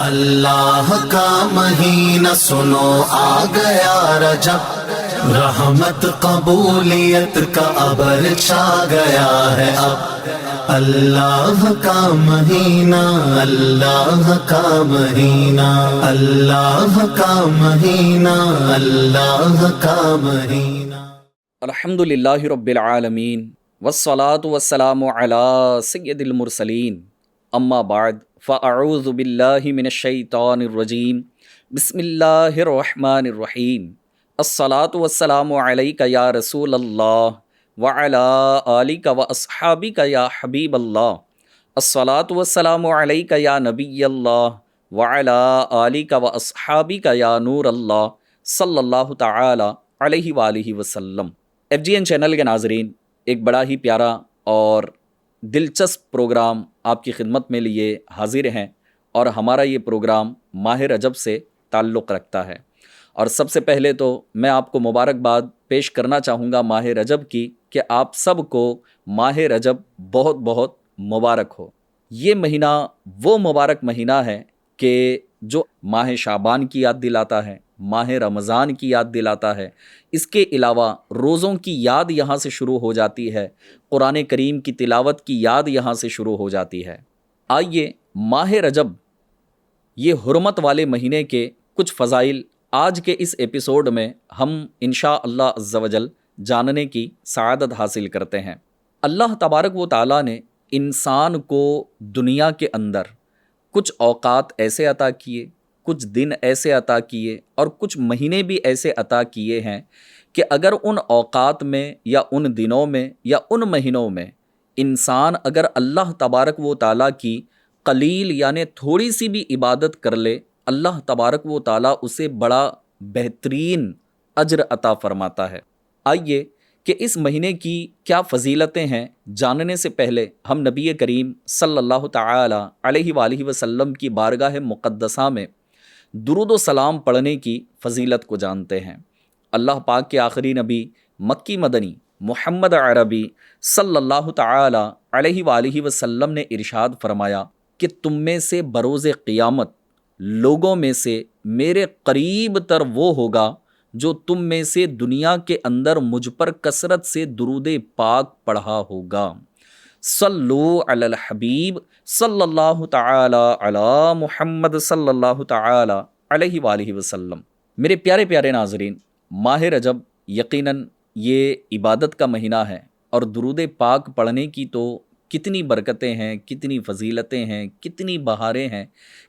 اللہ کا مہینہ سنو آ گیا رجب، رحمت قبولیت کا ابر چھا گیا ہے اب۔ اللہ کا مہینہ، اللہ کا مہینہ، اللہ کا مہینہ، اللہ کا مہینہ۔ الحمد للہ رب العالمین والصلاة والسلام علی سید المرسلین، اما بعد فاعوذ باللہ من الشیطان الرجیم، بسم اللہ الرحمن الرحیم۔ الصلاة والسلام علیک یا رسول اللہ وعلی آلک واصحابک یا حبیب اللہ۔ الصلاة والسلام علیک یا نبی اللہ وعلی آلک واصحابک یا نور اللہ صلی اللہ تعالی علیہ وآلہ وسلم۔ ایف جی این چینل کے ناظرین، ایک بڑا ہی پیارا اور دلچسپ پروگرام آپ کی خدمت میں لیے حاضر ہیں، اور ہمارا یہ پروگرام ماہ رجب سے تعلق رکھتا ہے۔ اور سب سے پہلے تو میں آپ کو مبارکباد پیش کرنا چاہوں گا ماہ رجب کی، کہ آپ سب کو ماہ رجب بہت بہت مبارک ہو۔ یہ مہینہ وہ مبارک مہینہ ہے کہ جو ماہ شعبان کی یاد دلاتا ہے، ماہ رمضان کی یاد دلاتا ہے۔ اس کے علاوہ روزوں کی یاد یہاں سے شروع ہو جاتی ہے، قرآن کریم کی تلاوت کی یاد یہاں سے شروع ہو جاتی ہے۔ آئیے ماہ رجب، یہ حرمت والے مہینے کے کچھ فضائل آج کے اس ایپیسوڈ میں ہم انشاءاللہ عز و جل جاننے کی سعادت حاصل کرتے ہیں۔ اللہ تبارک و تعالیٰ نے انسان کو دنیا کے اندر کچھ اوقات ایسے عطا کیے، کچھ دن ایسے عطا کیے، اور کچھ مہینے بھی ایسے عطا کیے ہیں کہ اگر ان اوقات میں یا ان دنوں میں یا ان مہینوں میں انسان اگر اللہ تبارک و تعالیٰ کی قلیل یعنی تھوڑی سی بھی عبادت کر لے، اللہ تبارک و تعالیٰ اسے بڑا بہترین اجر عطا فرماتا ہے۔ آئیے کہ اس مہینے کی کیا فضیلتیں ہیں، جاننے سے پہلے ہم نبی کریم صلی اللہ تعالی علیہ وآلہ وسلم کی بارگاہ مقدسہ میں درود و سلام پڑھنے کی فضیلت کو جانتے ہیں۔ اللہ پاک کے آخری نبی مکی مدنی محمد عربی صلی اللہ تعالی علیہ وآلہ وسلم نے ارشاد فرمایا کہ تم میں سے بروز قیامت لوگوں میں سے میرے قریب تر وہ ہوگا جو تم میں سے دنیا کے اندر مجھ پر کثرت سے درود پاک پڑھا ہوگا۔ صلو علی الحبیب صلی اللہ تعالی علی محمد صلی اللہ تعالی علیہ وآلہ وسلم۔ میرے پیارے پیارے ناظرین، ماہ رجب یقیناً یہ عبادت کا مہینہ ہے، اور درود پاک پڑھنے کی تو کتنی برکتیں ہیں، کتنی فضیلتیں ہیں، کتنی بہاریں ہیں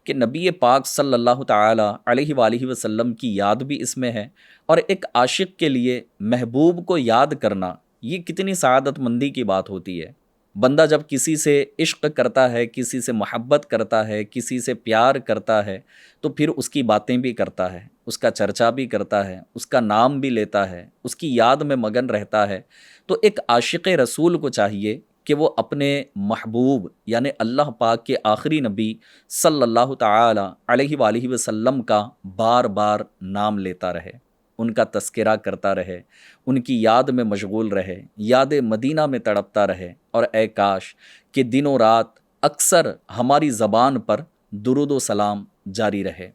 کہ نبی پاک صلی اللہ تعالی علیہ وآلہ وسلم کی یاد بھی اس میں ہے۔ اور ایک عاشق کے لیے محبوب کو یاد کرنا یہ کتنی سعادت مندی کی بات ہوتی ہے۔ بندہ جب کسی سے عشق کرتا ہے، کسی سے محبت کرتا ہے، کسی سے پیار کرتا ہے، تو پھر اس کی باتیں بھی کرتا ہے، اس کا چرچا بھی کرتا ہے، اس کا نام بھی لیتا ہے، اس کی یاد میں مگن رہتا ہے۔ تو ایک عاشق رسول کو چاہیے کہ وہ اپنے محبوب یعنی اللہ پاک کے آخری نبی صلی اللہ تعالی علیہ وآلہ وسلم کا بار بار نام لیتا رہے، ان کا تذکرہ کرتا رہے، ان کی یاد میں مشغول رہے، یاد مدینہ میں تڑپتا رہے، اور اے کاش کہ دن و رات اکثر ہماری زبان پر درود و سلام جاری رہے۔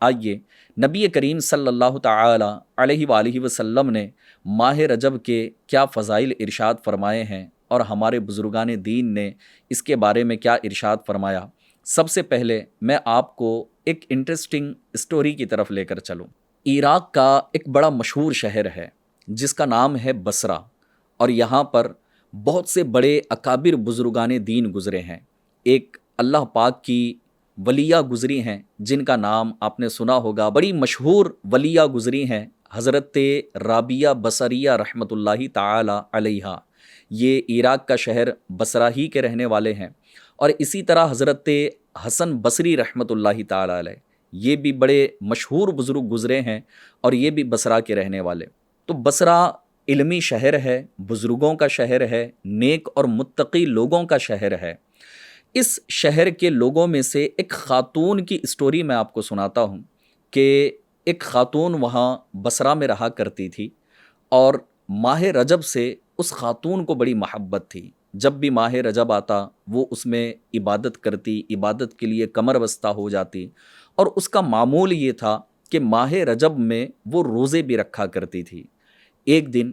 آئیے نبی کریم صلی اللہ تعالی علیہ وآلہ وسلم نے ماہ رجب کے کیا فضائل ارشاد فرمائے ہیں، اور ہمارے بزرگان دین نے اس کے بارے میں کیا ارشاد فرمایا۔ سب سے پہلے میں آپ کو ایک انٹرسٹنگ اسٹوری کی طرف لے کر چلوں۔ عراق کا ایک بڑا مشہور شہر ہے جس کا نام ہے بصرہ، اور یہاں پر بہت سے بڑے اکابر بزرگان دین گزرے ہیں۔ ایک اللہ پاک کی ولیہ گزری ہیں جن کا نام آپ نے سنا ہوگا، بڑی مشہور ولیہ گزری ہیں حضرت رابعہ بصریہ رحمۃ اللہ تعالی علیہا۔ یہ عراق کا شہر بصرہ ہی کے رہنے والے ہیں، اور اسی طرح حضرت حسن بصری رحمۃ اللہ تعالی علیہ، یہ بھی بڑے مشہور بزرگ گزرے ہیں، اور یہ بھی بصرہ کے رہنے والے۔ تو بصرہ علمی شہر ہے، بزرگوں کا شہر ہے، نیک اور متقی لوگوں کا شہر ہے۔ اس شہر کے لوگوں میں سے ایک خاتون کی اسٹوری میں آپ کو سناتا ہوں کہ ایک خاتون وہاں بصرہ میں رہا کرتی تھی، اور ماہ رجب سے اس خاتون کو بڑی محبت تھی، جب بھی ماہ رجب آتا وہ اس میں عبادت کرتی، عبادت کے لیے کمر بستہ ہو جاتی، اور اس کا معمول یہ تھا کہ ماہ رجب میں وہ روزے بھی رکھا کرتی تھی۔ ایک دن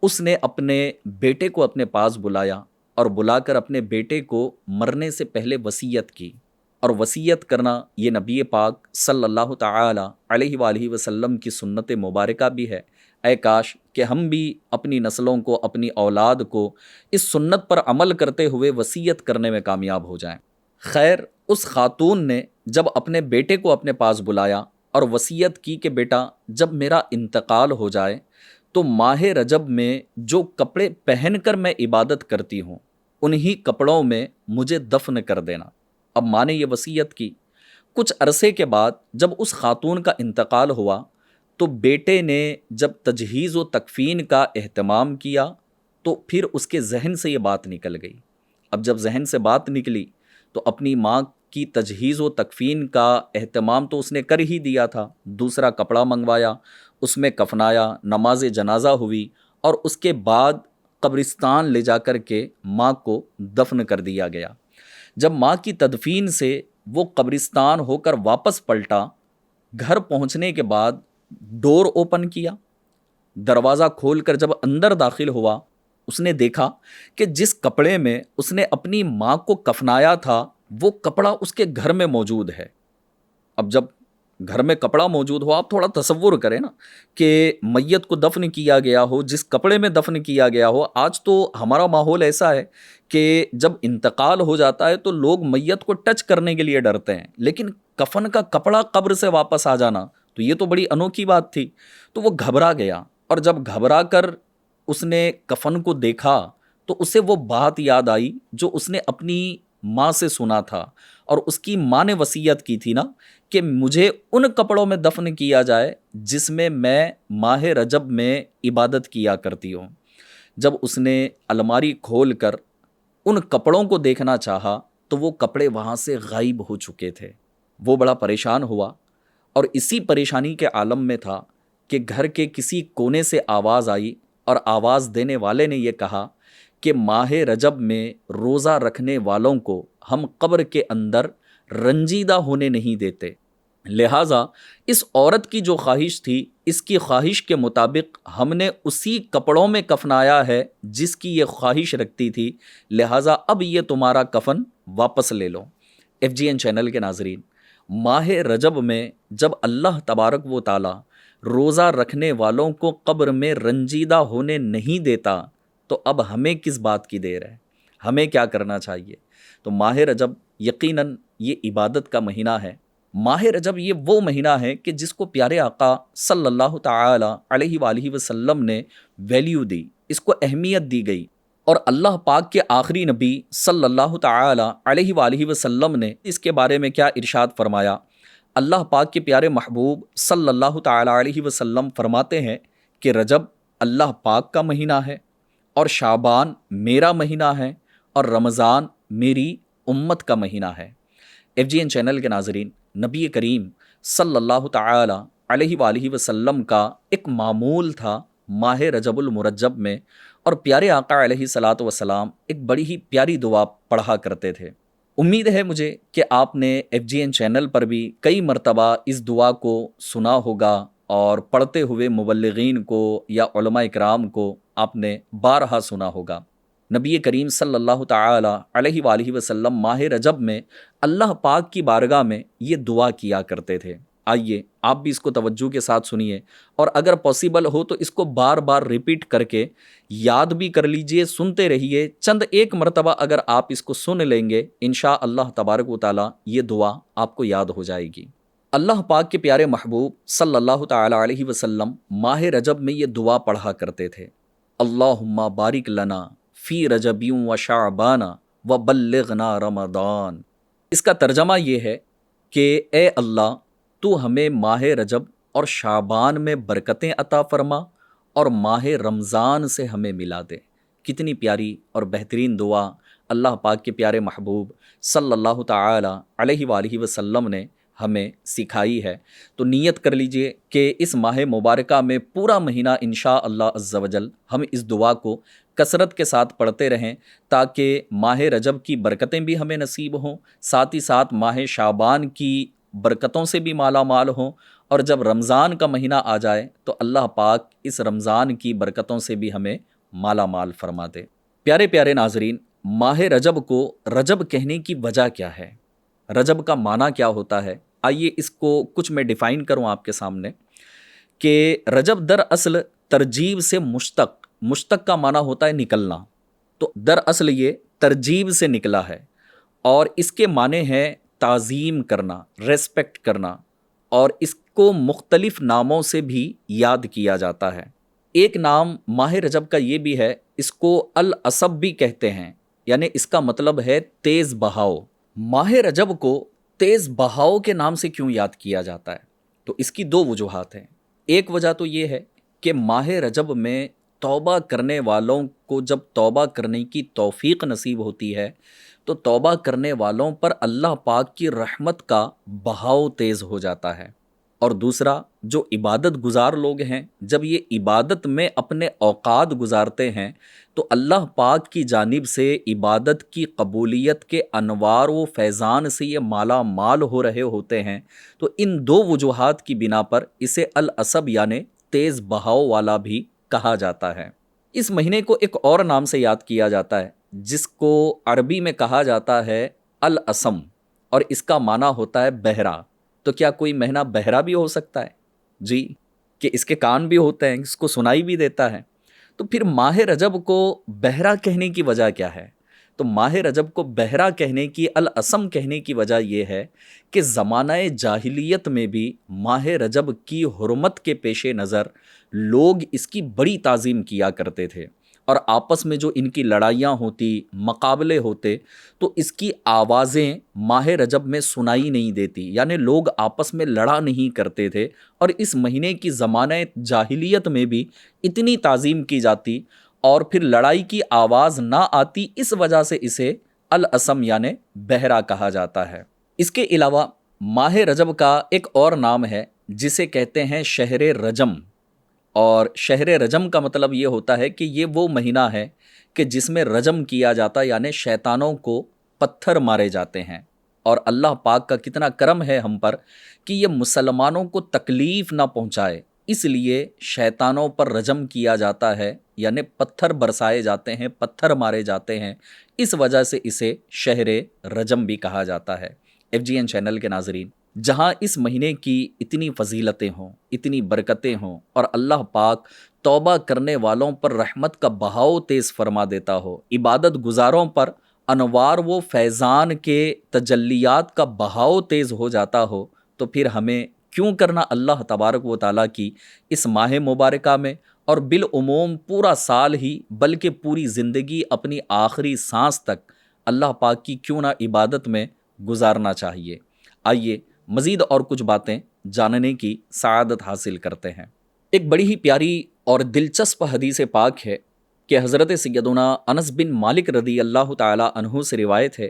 اس نے اپنے بیٹے کو اپنے پاس بلایا اور بلا کر اپنے بیٹے کو مرنے سے پہلے وصیت کی، اور وصیت کرنا یہ نبی پاک صلی اللہ تعالی علیہ وآلہ وسلم کی سنت مبارکہ بھی ہے۔ اے کاش کہ ہم بھی اپنی نسلوں کو، اپنی اولاد کو اس سنت پر عمل کرتے ہوئے وصیت کرنے میں کامیاب ہو جائیں۔ خیر، اس خاتون نے جب اپنے بیٹے کو اپنے پاس بلایا اور وصیت کی کہ بیٹا جب میرا انتقال ہو جائے تو ماہ رجب میں جو کپڑے پہن کر میں عبادت کرتی ہوں انہی کپڑوں میں مجھے دفن کر دینا۔ اب ماں نے یہ وصیت کی۔ کچھ عرصے کے بعد جب اس خاتون کا انتقال ہوا تو بیٹے نے جب تجہیز و تکفین کا اہتمام کیا تو پھر اس کے ذہن سے یہ بات نکل گئی۔ اب جب ذہن سے بات نکلی تو اپنی ماں کی تجہیز و تکفین کا اہتمام تو اس نے کر ہی دیا تھا، دوسرا کپڑا منگوایا، اس میں کفنایا، نماز جنازہ ہوئی، اور اس کے بعد قبرستان لے جا کر کے ماں کو دفن کر دیا گیا۔ جب ماں کی تدفین سے وہ قبرستان ہو کر واپس پلٹا، گھر پہنچنے کے بعد ڈور اوپن کیا، دروازہ کھول کر جب اندر داخل ہوا، اس نے دیکھا کہ جس کپڑے میں اس نے اپنی ماں کو کفنایا تھا وہ کپڑا اس کے گھر میں موجود ہے۔ اب جب گھر میں کپڑا موجود ہو، آپ تھوڑا تصور کریں نا کہ میت کو دفن کیا گیا ہو، جس کپڑے میں دفن کیا گیا ہو۔ آج تو ہمارا ماحول ایسا ہے کہ جب انتقال ہو جاتا ہے تو لوگ میت کو ٹچ کرنے کے لیے ڈرتے ہیں، لیکن کفن کا کپڑا قبر سے واپس آ جانا تو یہ تو بڑی انوکھی بات تھی۔ تو وہ گھبرا گیا، اور جب گھبرا کر اس نے کفن کو دیکھا تو اسے وہ بات یاد آئی جو اس نے اپنی ماں سے سنا تھا، اور اس کی ماں نے وصیت کی تھی نا کہ مجھے ان کپڑوں میں دفن کیا جائے جس میں میں ماہ رجب میں عبادت کیا کرتی ہوں۔ جب اس نے الماری کھول کر ان کپڑوں کو دیکھنا چاہا تو وہ کپڑے وہاں سے غائب ہو چکے تھے۔ وہ بڑا پریشان ہوا، اور اسی پریشانی کے عالم میں تھا کہ گھر کے کسی کونے سے آواز آئی، اور آواز دینے والے نے یہ کہا کہ ماہ رجب میں روزہ رکھنے والوں کو ہم قبر کے اندر رنجیدہ ہونے نہیں دیتے، لہٰذا اس عورت کی جو خواہش تھی اس کی خواہش کے مطابق ہم نے اسی کپڑوں میں کفنایا ہے جس کی یہ خواہش رکھتی تھی، لہٰذا اب یہ تمہارا کفن واپس لے لو۔ FGN چینل کے ناظرین، ماہ رجب میں جب اللہ تبارک و تعالی روزہ رکھنے والوں کو قبر میں رنجیدہ ہونے نہیں دیتا تو اب ہمیں کس بات کی دیر ہے؟ ہمیں کیا کرنا چاہیے؟ تو ماہ رجب یقیناً یہ عبادت کا مہینہ ہے۔ ماہ رجب یہ وہ مہینہ ہے کہ جس کو پیارے آقا صلی اللہ تعالی علیہ وآلہ وسلم نے ویلیو دی، اس کو اہمیت دی گئی، اور اللہ پاک کے آخری نبی صلی اللہ تعالی علیہ وآلہ وسلم نے اس کے بارے میں کیا ارشاد فرمایا؟ اللہ پاک کے پیارے محبوب صلی اللہ تعالی علیہ وسلم فرماتے ہیں کہ رجب اللہ پاک کا مہینہ ہے، اور شعبان میرا مہینہ ہے، اور رمضان میری امت کا مہینہ ہے۔ FGN چینل کے ناظرین، نبی کریم صلی اللہ تعالی علیہ وآلہ وسلم کا ایک معمول تھا ماہ رجب المرجب میں، اور پیارے آقا علیہ الصلاۃ والسلام ایک بڑی ہی پیاری دعا پڑھا کرتے تھے۔ امید ہے مجھے کہ آپ نے FGN چینل پر بھی کئی مرتبہ اس دعا کو سنا ہوگا، اور پڑھتے ہوئے مبلغین کو یا علماء اکرام کو آپ نے بارہا سنا ہوگا۔ نبی کریم صلی اللہ تعالی علیہ وآلہ وسلم ماہ رجب میں اللہ پاک کی بارگاہ میں یہ دعا کیا کرتے تھے۔ آئیے آپ بھی اس کو توجہ کے ساتھ سنیے، اور اگر پاسبل ہو تو اس کو بار بار ریپیٹ کر کے یاد بھی کر لیجئے، سنتے رہیے۔ چند ایک مرتبہ اگر آپ اس کو سن لیں گے انشاءاللہ تبارک و تعالی یہ دعا آپ کو یاد ہو جائے گی۔ اللہ پاک کے پیارے محبوب صلی اللہ تعالی علیہ وسلم ماہ رجب میں یہ دعا پڑھا کرتے تھے: اللہم بارک لنا فی رجب و شعبان و بلغنا رمضان۔ اس کا ترجمہ یہ ہے کہ اے اللہ تو ہمیں ماہ رجب اور شعبان میں برکتیں عطا فرما، اور ماہ رمضان سے ہمیں ملا دے۔ کتنی پیاری اور بہترین دعا اللہ پاک کے پیارے محبوب صلی اللہ تعالی علیہ وآلہ وسلم نے ہمیں سکھائی ہے، تو نیت کر لیجئے کہ اس ماہ مبارکہ میں پورا مہینہ انشاءاللہ عز و جل ہم اس دعا کو کثرت کے ساتھ پڑھتے رہیں، تاکہ ماہ رجب کی برکتیں بھی ہمیں نصیب ہوں، ساتھ ہی ساتھ ماہ شعبان کی برکتوں سے بھی مالا مال ہوں، اور جب رمضان کا مہینہ آ جائے تو اللہ پاک اس رمضان کی برکتوں سے بھی ہمیں مالا مال فرما دے۔ پیارے پیارے ناظرین، ماہ رجب کو رجب کہنے کی وجہ کیا ہے؟ رجب کا معنی کیا ہوتا ہے؟ آئیے اس کو کچھ میں ڈیفائن کروں آپ کے سامنے کہ رجب دراصل ترجیب سے مشتق کا معنی ہوتا ہے نکلنا، تو دراصل یہ ترجیب سے نکلا ہے، اور اس کے معنی ہے تعظیم کرنا، ریسپیکٹ کرنا، اور اس کو مختلف ناموں سے بھی یاد کیا جاتا ہے۔ ایک نام ماہ رجب کا یہ بھی ہے، اس کو العصب بھی کہتے ہیں، یعنی اس کا مطلب ہے تیز بہاؤ۔ ماہ رجب کو تیز بہاؤ کے نام سے کیوں یاد کیا جاتا ہے؟ تو اس کی دو وجوہات ہیں۔ ایک وجہ تو یہ ہے کہ ماہ رجب میں توبہ کرنے والوں کو جب توبہ کرنے کی توفیق نصیب ہوتی ہے تو توبہ کرنے والوں پر اللہ پاک کی رحمت کا بہاؤ تیز ہو جاتا ہے، اور دوسرا جو عبادت گزار لوگ ہیں جب یہ عبادت میں اپنے اوقات گزارتے ہیں تو اللہ پاک کی جانب سے عبادت کی قبولیت کے انوار و فیضان سے یہ مالا مال ہو رہے ہوتے ہیں، تو ان دو وجوہات کی بنا پر اسے العصب یعنی تیز بہاؤ والا بھی کہا جاتا ہے۔ اس مہینے کو ایک اور نام سے یاد کیا جاتا ہے جس کو عربی میں کہا جاتا ہے العصم، اور اس کا معنی ہوتا ہے بہرا۔ تو کیا کوئی مہینہ بہرا بھی ہو سکتا ہے؟ جی، کہ اس کے کان بھی ہوتے ہیں، اس کو سنائی بھی دیتا ہے۔ تو پھر ماہ رجب کو بہرا کہنے کی وجہ کیا ہے؟ تو ماہ رجب کو بہرا کہنے کی، العصم کہنے کی وجہ یہ ہے کہ زمانہ جاہلیت میں بھی ماہ رجب کی حرمت کے پیش نظر لوگ اس کی بڑی تعظیم کیا کرتے تھے، اور آپس میں جو ان کی لڑائیاں ہوتی، مقابلے ہوتے، تو اس کی آوازیں ماہ رجب میں سنائی نہیں دیتی، یعنی لوگ آپس میں لڑا نہیں کرتے تھے، اور اس مہینے کی زمانہ جاہلیت میں بھی اتنی تعظیم کی جاتی اور پھر لڑائی کی آواز نہ آتی، اس وجہ سے اسے العصم یعنی بہرا کہا جاتا ہے۔ اس کے علاوہ ماہ رجب کا ایک اور نام ہے جسے کہتے ہیں شہر رجم، اور شہر رجم کا مطلب یہ ہوتا ہے کہ یہ وہ مہینہ ہے کہ جس میں رجم کیا جاتا ہے، یعنی شیطانوں کو پتھر مارے جاتے ہیں، اور اللہ پاک کا کتنا کرم ہے ہم پر کہ یہ مسلمانوں کو تکلیف نہ پہنچائے، اس لیے شیطانوں پر رجم کیا جاتا ہے، یعنی پتھر برسائے جاتے ہیں، پتھر مارے جاتے ہیں، اس وجہ سے اسے شہر رجم بھی کہا جاتا ہے۔ FGN چینل کے ناظرین، جہاں اس مہینے کی اتنی فضیلتیں ہوں، اتنی برکتیں ہوں، اور اللہ پاک توبہ کرنے والوں پر رحمت کا بہاؤ تیز فرما دیتا ہو، عبادت گزاروں پر انوار و فیضان کے تجلیات کا بہاؤ تیز ہو جاتا ہو، تو پھر ہمیں کیوں کرنا اللہ تبارک و تعالیٰ کی اس ماہ مبارکہ میں، اور بالعموم پورا سال ہی بلکہ پوری زندگی اپنی آخری سانس تک اللہ پاک کی کیوں نہ عبادت میں گزارنا چاہیے۔ آئیے مزید اور کچھ باتیں جاننے کی سعادت حاصل کرتے ہیں۔ ایک بڑی ہی پیاری اور دلچسپ حدیث پاک ہے کہ حضرت سیدنا انس بن مالک رضی اللہ تعالی عنہ سے روایت ہے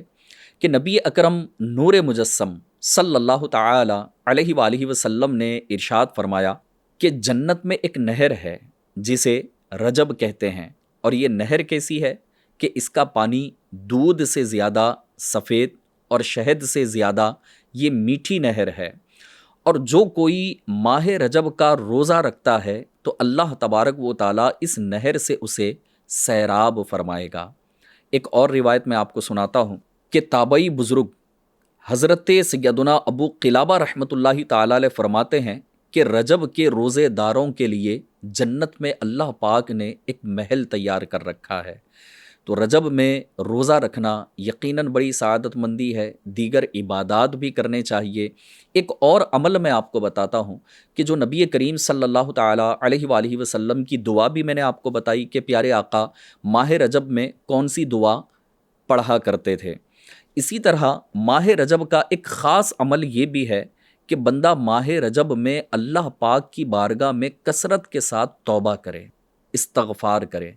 کہ نبی اکرم نور مجسم صلی اللہ تعالی علیہ وآلہ وسلم نے ارشاد فرمایا کہ جنت میں ایک نہر ہے جسے رجب کہتے ہیں، اور یہ نہر کیسی ہے کہ اس کا پانی دودھ سے زیادہ سفید اور شہد سے زیادہ یہ میٹھی نہر ہے، اور جو کوئی ماہ رجب کا روزہ رکھتا ہے تو اللہ تبارک و تعالیٰ اس نہر سے اسے سیراب فرمائے گا۔ ایک اور روایت میں آپ کو سناتا ہوں کہ تابعی بزرگ حضرت سیدنا ابو قلابہ رحمۃ اللہ تعالیٰ علیہ فرماتے ہیں کہ رجب کے روزے داروں کے لیے جنت میں اللہ پاک نے ایک محل تیار کر رکھا ہے۔ تو رجب میں روزہ رکھنا یقیناً بڑی سعادت مندی ہے، دیگر عبادات بھی کرنے چاہیے۔ ایک اور عمل میں آپ کو بتاتا ہوں کہ جو نبی کریم صلی اللہ تعالیٰ علیہ وآلہ وسلم کی دعا بھی میں نے آپ کو بتائی کہ پیارے آقا ماہ رجب میں کون سی دعا پڑھا کرتے تھے۔ اسی طرح ماہ رجب کا ایک خاص عمل یہ بھی ہے کہ بندہ ماہ رجب میں اللہ پاک کی بارگاہ میں کثرت کے ساتھ توبہ کرے، استغفار کرے،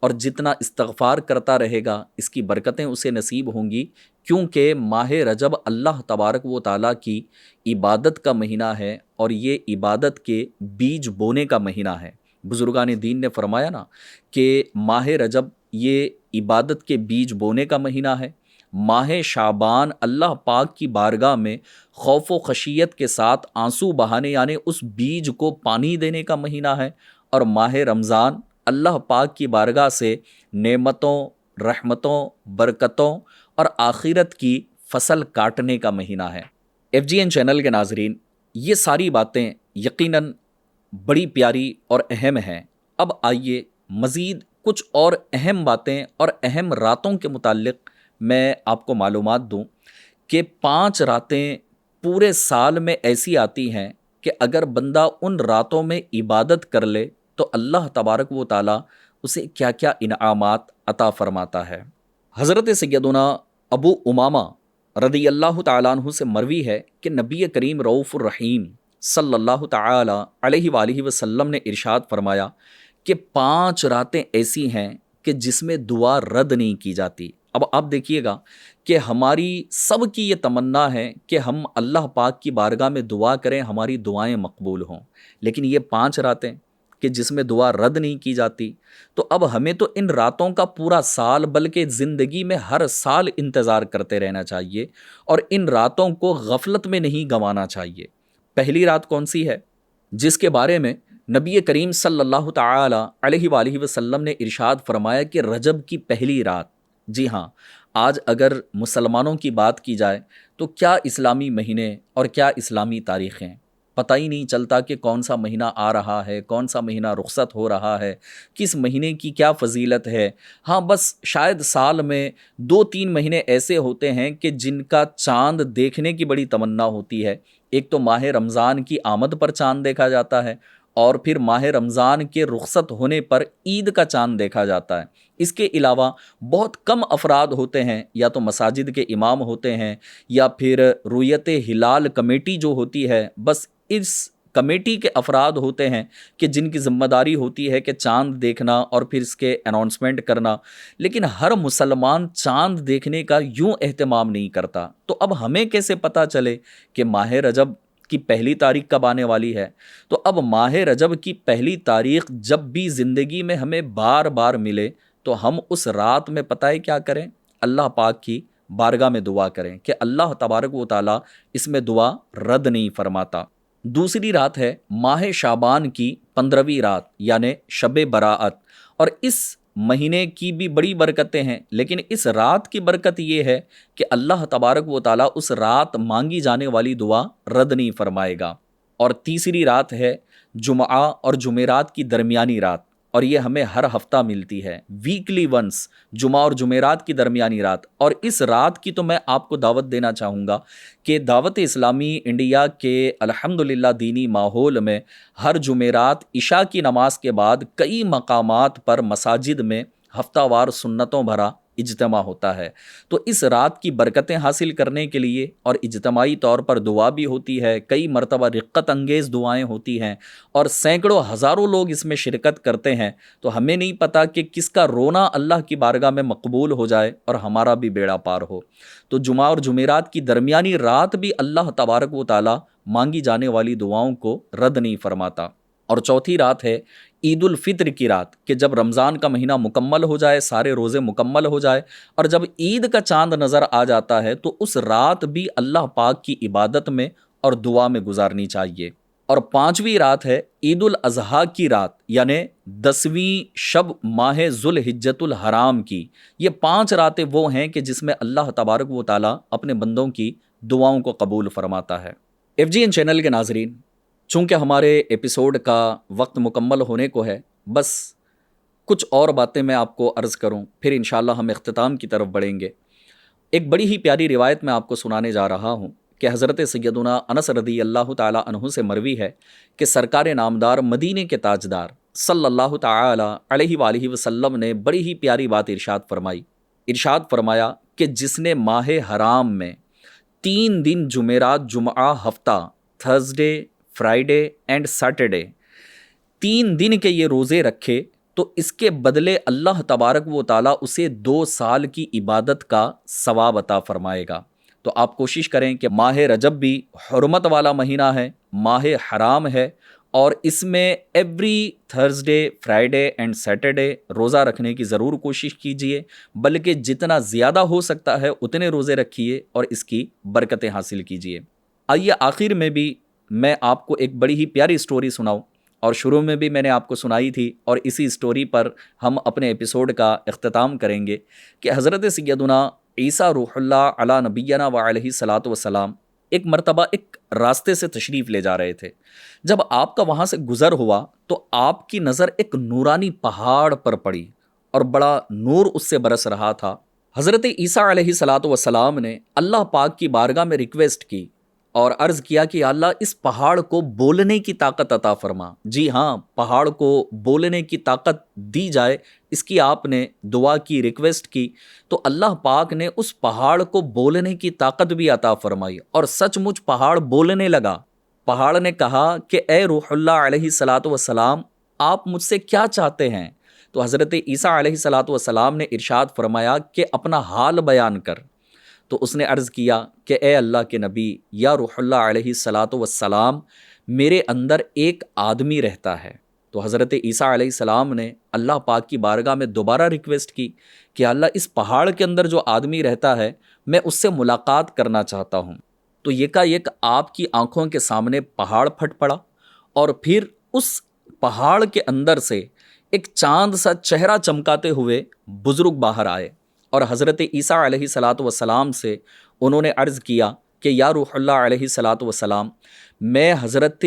اور جتنا استغفار کرتا رہے گا اس کی برکتیں اسے نصیب ہوں گی، کیونکہ ماہ رجب اللہ تبارک و تعالیٰ کی عبادت کا مہینہ ہے اور یہ عبادت کے بیج بونے کا مہینہ ہے۔ بزرگان دین نے فرمایا نا کہ ماہ رجب یہ عبادت کے بیج بونے کا مہینہ ہے، ماہ شعبان اللہ پاک کی بارگاہ میں خوف و خشیت کے ساتھ آنسو بہانے یعنی اس بیج کو پانی دینے کا مہینہ ہے، اور ماہ رمضان اللہ پاک کی بارگاہ سے نعمتوں، رحمتوں، برکتوں اور آخرت کی فصل کاٹنے کا مہینہ ہے۔ ایف جی این چینل کے ناظرین، یہ ساری باتیں یقیناً بڑی پیاری اور اہم ہیں۔ اب آئیے مزید کچھ اور اہم باتیں اور اہم راتوں کے متعلق میں آپ کو معلومات دوں کہ 5 راتیں پورے سال میں ایسی آتی ہیں کہ اگر بندہ ان راتوں میں عبادت کر لے تو اللہ تبارک و تعالیٰ اسے کیا کیا انعامات عطا فرماتا ہے۔ حضرت سیدنا ابو امامہ رضی اللہ تعالیٰ عنہ سے مروی ہے کہ نبی کریم رؤوف الرحیم صلی اللہ تعالیٰ علیہ وآلہ وسلم نے ارشاد فرمایا کہ 5 راتیں ایسی ہیں کہ جس میں دعا رد نہیں کی جاتی۔ اب آپ دیکھیے گا کہ ہماری سب کی یہ تمنا ہے کہ ہم اللہ پاک کی بارگاہ میں دعا کریں، ہماری دعائیں مقبول ہوں، لیکن یہ 5 راتیں کہ جس میں دعا رد نہیں کی جاتی، تو اب ہمیں تو ان راتوں کا پورا سال بلکہ زندگی میں ہر سال انتظار کرتے رہنا چاہیے اور ان راتوں کو غفلت میں نہیں گنوانا چاہیے۔ پہلی رات کون سی ہے جس کے بارے میں نبی کریم صلی اللہ تعالی علیہ وآلہ وسلم نے ارشاد فرمایا کہ رجب کی پہلی رات؟ جی ہاں، آج اگر مسلمانوں کی بات کی جائے تو کیا اسلامی مہینے اور کیا اسلامی تاریخیں، پتہ ہی نہیں چلتا کہ کون سا مہینہ آ رہا ہے، کون سا مہینہ رخصت ہو رہا ہے، کس مہینے کی کیا فضیلت ہے۔ ہاں بس شاید سال میں 2-3 مہینے ایسے ہوتے ہیں کہ جن کا چاند دیکھنے کی بڑی تمنا ہوتی ہے۔ ایک تو ماہ رمضان کی آمد پر چاند دیکھا جاتا ہے، اور پھر ماہ رمضان کے رخصت ہونے پر عید کا چاند دیکھا جاتا ہے۔ اس کے علاوہ بہت کم افراد ہوتے ہیں، یا تو مساجد کے امام ہوتے ہیں یا پھر رؤیت ہلال کمیٹی جو ہوتی ہے، بس اس کمیٹی کے افراد ہوتے ہیں کہ جن کی ذمہ داری ہوتی ہے کہ چاند دیکھنا اور پھر اس کے اناؤنسمنٹ کرنا، لیکن ہر مسلمان چاند دیکھنے کا یوں اہتمام نہیں کرتا۔ تو اب ہمیں کیسے پتہ چلے کہ ماہ رجب کی پہلی تاریخ کب آنے والی ہے؟ تو اب ماہ رجب کی پہلی تاریخ جب بھی زندگی میں ہمیں بار بار ملے تو ہم اس رات میں پتہ ہے کیا کریں؟ اللہ پاک کی بارگاہ میں دعا کریں کہ اللہ تبارک و تعالیٰ اس میں دعا رد نہیں فرماتا۔ دوسری رات ہے ماہ شعبان کی 15ویں رات یعنی شب براءت، اور اس مہینے کی بھی بڑی برکتیں ہیں، لیکن اس رات کی برکت یہ ہے کہ اللہ تبارک و تعالیٰ اس رات مانگی جانے والی دعا رد نہیں فرمائے گا۔ اور تیسری رات ہے جمعہ اور جمعرات کی درمیانی رات، اور یہ ہمیں ہر ہفتہ ملتی ہے، ویکلی ونس، جمعہ اور جمعرات کی درمیانی رات۔ اور اس رات کی تو میں آپ کو دعوت دینا چاہوں گا کہ دعوت اسلامی انڈیا کے الحمدللہ دینی ماحول میں ہر جمعرات عشاء کی نماز کے بعد کئی مقامات پر مساجد میں ہفتہ وار سنتوں بھرا اجتماع ہوتا ہے۔ تو اس رات کی برکتیں حاصل کرنے کے لیے اور اجتماعی طور پر دعا بھی ہوتی ہے، کئی مرتبہ رقت انگیز دعائیں ہوتی ہیں اور سینکڑوں ہزاروں لوگ اس میں شرکت کرتے ہیں، تو ہمیں نہیں پتا کہ کس کا رونا اللہ کی بارگاہ میں مقبول ہو جائے اور ہمارا بھی بیڑا پار ہو۔ تو جمعہ اور جمعرات کی درمیانی رات بھی اللہ تبارک و تعالیٰ مانگی جانے والی دعاؤں کو رد نہیں فرماتا۔ اور چوتھی رات ہے عید الفطر کی رات، کہ جب رمضان کا مہینہ مکمل ہو جائے، سارے روزے مکمل ہو جائے اور جب عید کا چاند نظر آ جاتا ہے تو اس رات بھی اللہ پاک کی عبادت میں اور دعا میں گزارنی چاہیے۔ اور 5ویں رات ہے عید الاضحیٰ کی رات یعنی 10ویں شب ماہ ذوالحجۃ الحرام کی۔ یہ 5 راتیں وہ ہیں کہ جس میں اللہ تبارک و تعالیٰ اپنے بندوں کی دعاؤں کو قبول فرماتا ہے۔ ایف جی این چینل کے ناظرین، چونکہ ہمارے ایپیسوڈ کا وقت مکمل ہونے کو ہے، بس کچھ اور باتیں میں آپ کو عرض کروں، پھر انشاءاللہ ہم اختتام کی طرف بڑھیں گے۔ ایک بڑی ہی پیاری روایت میں آپ کو سنانے جا رہا ہوں کہ حضرت سیدنا انس رضی اللہ تعالیٰ عنہ سے مروی ہے کہ سرکار نامدار مدینے کے تاجدار صلی اللہ تعالیٰ علیہ وآلہ وسلم نے بڑی ہی پیاری بات ارشاد فرمائی۔ ارشاد فرمایا کہ جس نے ماہ حرام میں 3 دن جمعرات، جمعہ، ہفتہ، تھرسڈے، فرائیڈے اینڈ سیٹرڈے 3 دن کے یہ روزے رکھے تو اس کے بدلے اللہ تبارک و تعالیٰ اسے 2 سال کی عبادت کا ثواب عطا فرمائے گا۔ تو آپ کوشش کریں کہ ماہ رجب بھی حرمت والا مہینہ ہے، ماہ حرام ہے، اور اس میں every Thursday, Friday and Saturday روزہ رکھنے کی ضرور کوشش کیجئے، بلکہ جتنا زیادہ ہو سکتا ہے اتنے روزے رکھیے اور اس کی برکتیں حاصل کیجئے۔ آئیے آخر میں بھی میں آپ کو ایک بڑی ہی پیاری سٹوری سناؤں، اور شروع میں بھی میں نے آپ کو سنائی تھی، اور اسی سٹوری پر ہم اپنے ایپیسوڈ کا اختتام کریں گے کہ حضرت سیدنا عیسیٰ روح اللہ علی نبینا و علیہ صلاۃ وسلام ایک مرتبہ ایک راستے سے تشریف لے جا رہے تھے۔ جب آپ کا وہاں سے گزر ہوا تو آپ کی نظر ایک نورانی پہاڑ پر پڑی اور بڑا نور اس سے برس رہا تھا۔ حضرت عیسیٰ علیہ صلاۃ وسلام نے اللہ پاک کی بارگاہ میں ریکویسٹ کی اور عرض کیا کہ یا اللہ اس پہاڑ کو بولنے کی طاقت عطا فرما۔ جی ہاں، پہاڑ کو بولنے کی طاقت دی جائے، اس کی آپ نے دعا کی، ریکویسٹ کی، تو اللہ پاک نے اس پہاڑ کو بولنے کی طاقت بھی عطا فرمائی، اور سچ مچ پہاڑ بولنے لگا۔ پہاڑ نے کہا کہ اے روح اللہ علیہ صلاۃ وسلام، آپ مجھ سے کیا چاہتے ہیں؟ تو حضرت عیسیٰ علیہ صلاۃ وسلام نے ارشاد فرمایا کہ اپنا حال بیان کر۔ تو اس نے عرض کیا کہ اے اللہ کے نبی یا روح اللہ علیہ صلاۃ وسلام، میرے اندر ایک آدمی رہتا ہے۔ تو حضرت عیسیٰ علیہ السلام نے اللہ پاک کی بارگاہ میں دوبارہ ریکویسٹ کی کہ اللہ اس پہاڑ کے اندر جو آدمی رہتا ہے میں اس سے ملاقات کرنا چاہتا ہوں۔ تو یکایک آپ کی آنکھوں کے سامنے پہاڑ پھٹ پڑا، اور پھر اس پہاڑ کے اندر سے ایک چاند سا چہرہ چمکاتے ہوئے بزرگ باہر آئے، اور حضرت عیسیٰ علیہ صلاۃ وسلام سے انہوں نے عرض کیا کہ یا روح اللہ علیہ صلاۃ وسلام، میں حضرت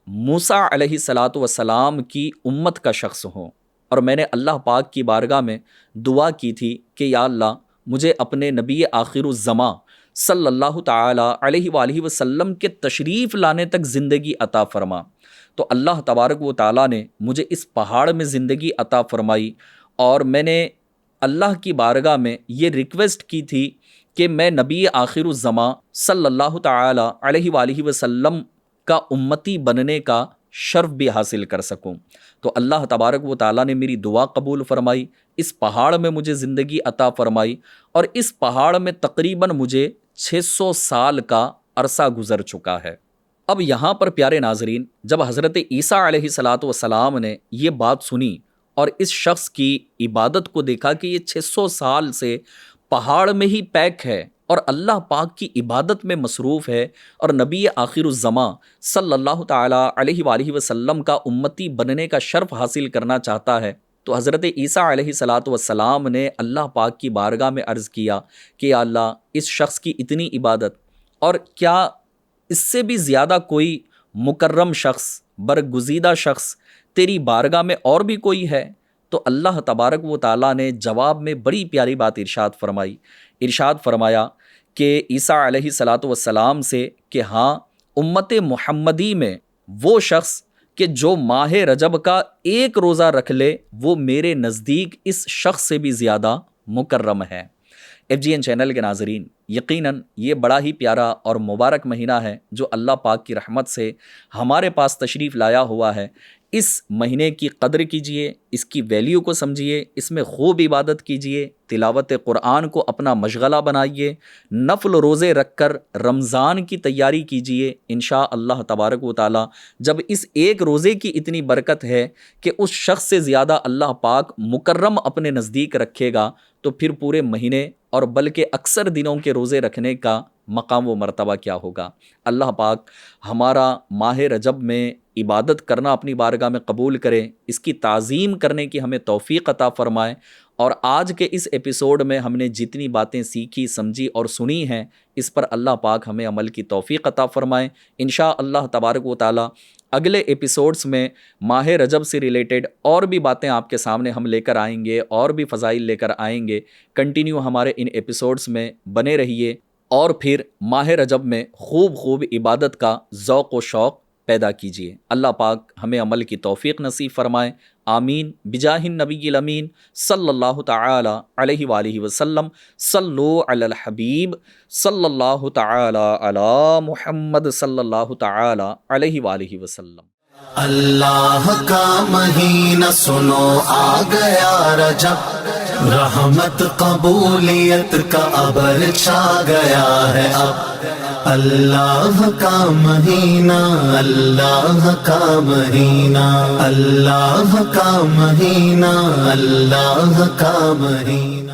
موسیٰ علیہ صلاۃ وسلام کی امت کا شخص ہوں، اور میں نے اللہ پاک کی بارگاہ میں دعا کی تھی کہ یا اللہ مجھے اپنے نبی آخر الزماں صلی اللہ تعالی علیہ وآلہ وسلم کے تشریف لانے تک زندگی عطا فرما۔ تو اللہ تبارک و تعالیٰ نے مجھے اس پہاڑ میں زندگی عطا فرمائی، اور میں نے اللہ کی بارگاہ میں یہ ریکویسٹ کی تھی کہ میں نبی آخر الزماں صلی اللہ تعالی علیہ وآلہ وسلم کا امتی بننے کا شرف بھی حاصل کر سکوں۔ تو اللہ تبارک و تعالیٰ نے میری دعا قبول فرمائی، اس پہاڑ میں مجھے زندگی عطا فرمائی، اور اس پہاڑ میں تقریباً مجھے 600 سال کا عرصہ گزر چکا ہے۔ اب یہاں پر پیارے ناظرین، جب حضرت عیسیٰ علیہ صلاۃ وسلام نے یہ بات سنی اور اس شخص کی عبادت کو دیکھا کہ یہ 600 سال سے پہاڑ میں ہی پیک ہے اور اللہ پاک کی عبادت میں مصروف ہے، اور نبی آخر الزماں صلی اللہ تعالیٰ علیہ وآلہ وسلم کا امتی بننے کا شرف حاصل کرنا چاہتا ہے، تو حضرت عیسیٰ علیہ صلاۃ وسلام نے اللہ پاک کی بارگاہ میں عرض کیا کہ یا اللہ اس شخص کی اتنی عبادت، اور کیا اس سے بھی زیادہ کوئی مکرم شخص، برگزیدہ شخص تیری بارگاہ میں اور بھی کوئی ہے؟ تو اللہ تبارک و تعالیٰ نے جواب میں بڑی پیاری بات ارشاد فرمائی، ارشاد فرمایا کہ عیسیٰ علیہ صلاۃ وسلام سے کہ ہاں، امت محمدی میں وہ شخص کہ جو ماہ رجب کا ایک روزہ رکھ لے وہ میرے نزدیک اس شخص سے بھی زیادہ مکرم ہے۔ ایف جی این چینل کے ناظرین، یقیناً یہ بڑا ہی پیارا اور مبارک مہینہ ہے جو اللہ پاک کی رحمت سے ہمارے پاس تشریف لایا ہوا ہے۔ اس مہینے کی قدر کیجئے، اس کی ویلیو کو سمجھیے، اس میں خوب عبادت کیجئے، تلاوت قرآن کو اپنا مشغلہ بنائیے، نفل روزے رکھ کر رمضان کی تیاری کیجئے۔ انشاءاللہ تبارک و تعالی جب اس ایک روزے کی اتنی برکت ہے کہ اس شخص سے زیادہ اللہ پاک مکرم اپنے نزدیک رکھے گا، تو پھر پورے مہینے اور بلکہ اکثر دنوں کے روزے رکھنے کا مقام و مرتبہ کیا ہوگا۔ اللہ پاک ہمارا ماہ رجب میں عبادت کرنا اپنی بارگاہ میں قبول کرے، اس کی تعظیم کرنے کی ہمیں توفیق عطا فرمائے، اور آج کے اس ایپیسوڈ میں ہم نے جتنی باتیں سیکھی، سمجھی اور سنی ہیں، اس پر اللہ پاک ہمیں عمل کی توفیق عطا فرمائے۔ انشاءاللہ تبارک و تعالی اگلے ایپیسوڈز میں ماہ رجب سے ریلیٹڈ اور بھی باتیں آپ کے سامنے ہم لے کر آئیں گے، اور بھی فضائل لے کر آئیں گے۔ کنٹینیو ہمارے ان ایپیسوڈز میں بنے رہیے، اور پھر ماہ رجب میں خوب عبادت کا ذوق و شوق پیدا کیجیے۔ اللہ پاک ہمیں عمل کی توفیق نصیب فرمائے، آمین، بجاہ النبی الامین صلی اللہ تعالی علیہ وآلہ وسلم۔ صلو علی الحبیب صلی اللہ تعالی علی محمد صلی اللہ تعالی علیہ وآلہ وسلم۔ اللہ کا مہینہ سنو آ گیا رجب، رحمت قبولیت کا ابر چھا گیا ہے اب۔ اللہ کا مہینہ، اللہ کا مہینہ، اللہ کا مہینہ، اللہ کا مہینہ۔